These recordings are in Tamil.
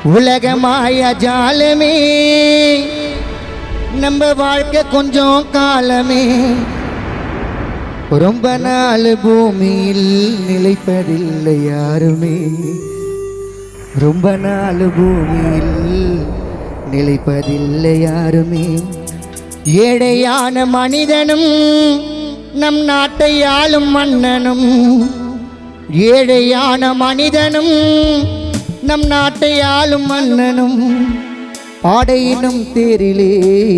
உலகமாய ஜாலமே நம்ம வாழ்க்கை கொஞ்சம் காலமே ரொம்ப நாள் பூமியில் நிலைப்பதில்லை யாருமே ரொம்ப நாள் பூமியில் நிலைப்பதில்லை யாருமே ஏழையான மனிதனும் நம் நாட்டை ஆளும் மன்னனும் ஏழையான மனிதனும் நம் நாட்டை ஆளும் மன்னனும் பாடையினும் தேரிலே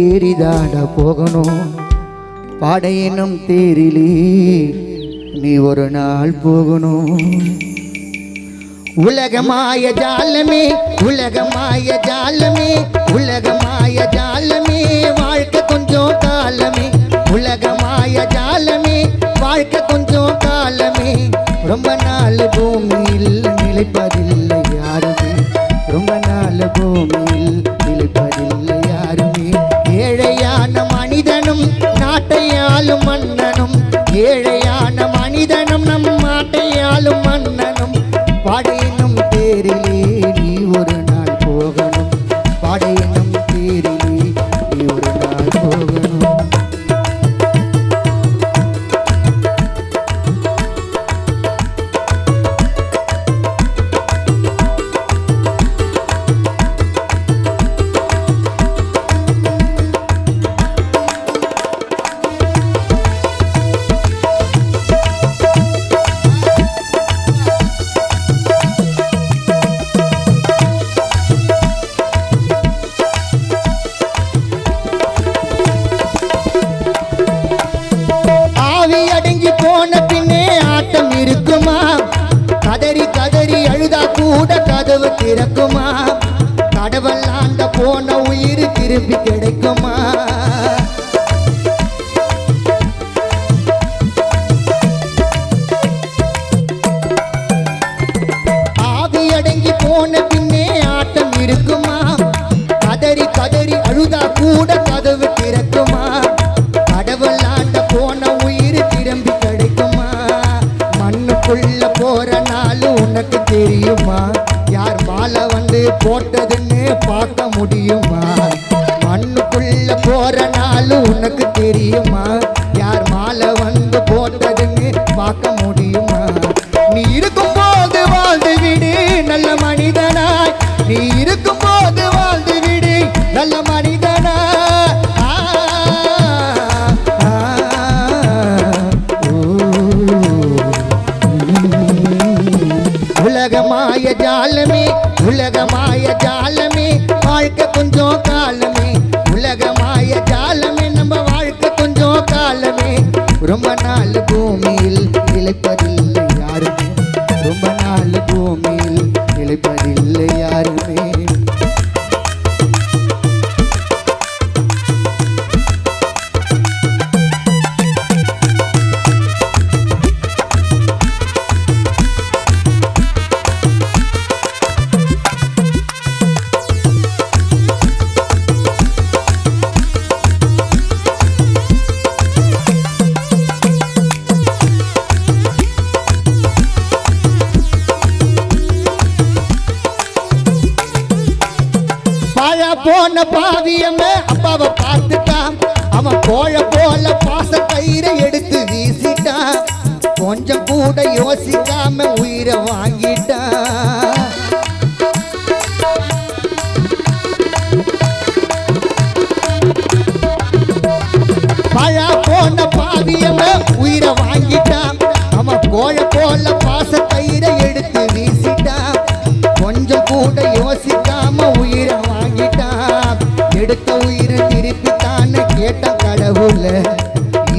ஏறிதாட போகணும் பாடையினும் தேரிலே நீ ஒரு நாள் போகணும் உலகமாய ஜாலமே உலகமாய ஜாலமே உலகமாய ஜாலமே வாழ்க்கை கொஞ்சம் காலமே உலகமாய ஜாலமே வாழ்க்கை கொஞ்சம் காலமே ரொம்ப நாள் பூமியில் நிலைப்பதில்லை யாருமே ரொம்ப நாள் பூமியில் நிலைப்பதில்லை யாருமே ஏழையான மனிதனும் நாட்டை ஆளும் மன்னனும் ஏழையான மனிதனும் நம் நாட்டை ஆளும் மன்னனும் பாடையினும் தேரிலே நீ ஒரு நாள் போகணும் பாடையினும் தேரிலே நீ ஒரு நாள் போகணும் போன பின்னே ஆட்டம் இருக்குமா கதறி கதறி அழுதா கூட கதவு திறக்குமா கடவுளாண்ட போன உயிர் திருப்பி கிடைக்குமா ஆவி அடங்கி போன பின்னே ஆட்டம் இருக்குமா கதறி கதறி அழுதா கூட கதவு திறக்குமா கடவுளாண்ட போன உயிர் திரும்பி கிடைக்குமா மண்ணுக்குள்ள போற நாள் உனக்கு தெரியுமா யார் மாலை வந்து போட்டதுன்னு பார்க்க முடியுமா மண்ணுக்குள்ள போற நாள் உனக்கு தெரியுமா யார் மாலை வந்து போட்டதுன்னு பார்க்க முடியுமா நீ இருக்கும் போது வாழ்ந்து விடு நல்ல மனிதனாய் நீ இருக்கும் போது வாழ்ந்து விடு நல்ல மனிதனாய் உலகமாய ஜாலமே உலகமாய ஜாலமே வாழ்க்கை கொஞ்சம் காலமே உலகமாய ஜாலமே நம்ம வாழ்க்கை கொஞ்சம் காலமே ரொம்ப நாள் பூமியில் நிலைப்பதில்லை யாருமே ரொம்ப நாள் பூமியில் நிலைப்பதில்லை யாருமே போன பாவியம்ம அப்பாவை பார்த்துட்டான் அவன் கோழ போல பாச கயிறை எடுத்து வீசிட்டான் கொஞ்சம் கூட யோசிக்காம உயிரை வாங்கிட்டான் பழா போன பாவியம்ம உயிரை வாங்கிட்டான் அவன் கோழ போல பாச கயிறை எடுத்து வீசிட்டான் கொஞ்சம் கூட யோசிக்காம உயிரை எடுத்த உயிரை திருப்பித்தான்னு கேட்ட கடவுள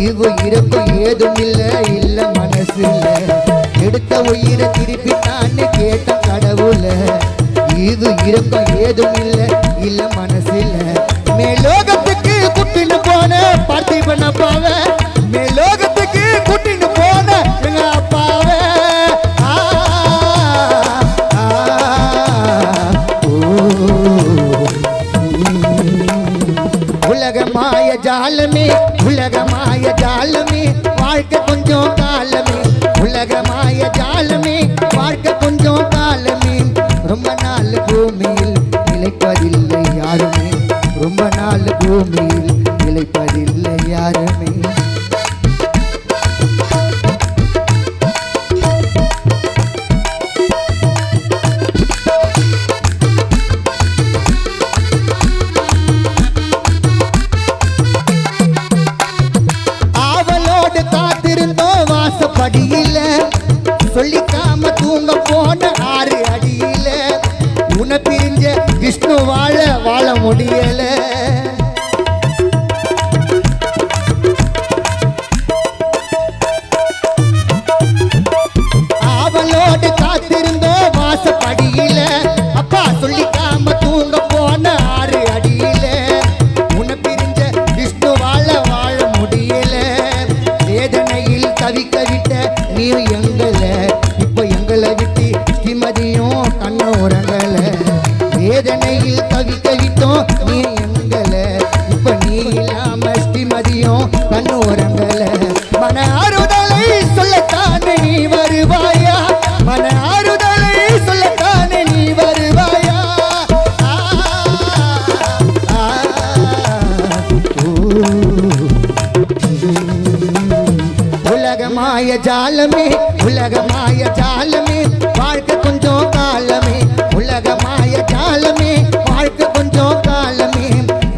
ஈவு இருக்கும் ஏதும் இல்ல இல்ல மனசு இல்ல எடுத்த உயிரை திருப்பித்தான்னு கேட்ட கடவுள ஈவு இருக்கும் ஏதும் இல்ல இல்ல மனசு இல்ல மேலோகத்துக்கு குட்டின்னு போன பார்த்திபன் அப்பாவ மேலோகத்துக்கு குட்டின்னு போன எங்க அப்பாவ உலகமாய ஜாலமே உலகமாய ஜாலமே வாழ்க்கை கொஞ்சம் காலமே உலகமாய ஜாலமே வாழ்க்கை கொஞ்சம் காலமே ரொம்ப நாள் பூமியில் நிலைப்பதில்லை யாருமே, ரொம்ப நாள் பூமியில் நிலைப்பதில்லை யாருமே. ஆவலோடு காத்திருந்தோம் வாசப்படியில, சொல்லிக்காம தூங்க போன 6 அடியில, உன பிரிஞ்ச விஷ்ணு வாழ முடியல. ஆவலோடு காத்திருந்தோம் வாசப்படியில, அப்பா சொல்லிக்காம தூங்க போன 6 அடியில, உன பிரிஞ்ச விஷ்ணு வாழ முடியல. வேதனையில் தவிக்க விட்ட நீ எங்கள, இப்ப எங்களை விட்டு ஸ்ரீமதியும் கண்ண உறங்கல. வேதனையில் தவிக்க விட்டோம் நீ எங்கள, இப்ப நீ இல்லாம ஸ்ரீமதியும் கண்ண உறங்கல. மன ஆறுதலை சொல்லத்தானே நீ வருவாயா, மன ஆறுதலை சொல்லத்தானே நீ வருவாயா. உலகமாய ஜாலமே, உலகமாய ஜாலமே, வாழ்க்கை கொஞ்சம் காலமே, உலகமாய ஜாலமே, வாழ்க்கை கொஞ்சம் காலமே.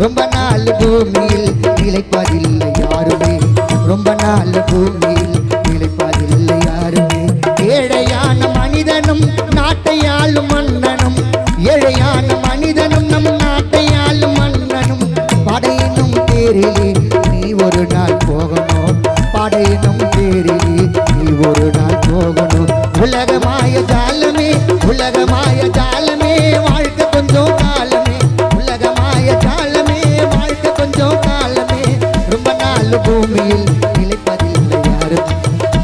ரொம்ப நாள் பூமியில் நிலைப்பதில்லை யாருமே, ரொம்ப நாள் பூமியில் நிலைப்பதில்லை யாருமே. ஏழையான மனிதனும் நாட்டை ஆளும் மன்னனும், ஏழையான மனிதனும் நம் நாட்டை ஆளும் மன்னனும், படையினும் தேரிலே நீ ஒரு நாள் போகணும், படையினும் தேரிலே நீ ஒரு நாள் போகணும். உலகமாய ஜாலமே, உலகமாய ஜாலமே, வாழ்க்கை கொஞ்சம் காலமே, உலகமாய ஜாலமே, வாழ்க்கை கொஞ்சம் காலமே. ரொம்ப நாள் பூமியில் நிலைப்பதில்லை யாரும்,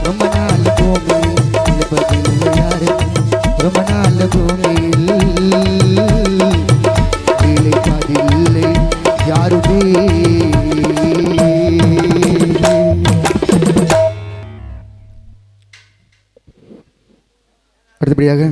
ரொம்ப நாள் பூமியில் நிலைப்பதில்லை யாரும், ரொம்ப நாள் பூமியில் நிலைப்பதில்லை யாருமே. அடுத்தபடியாக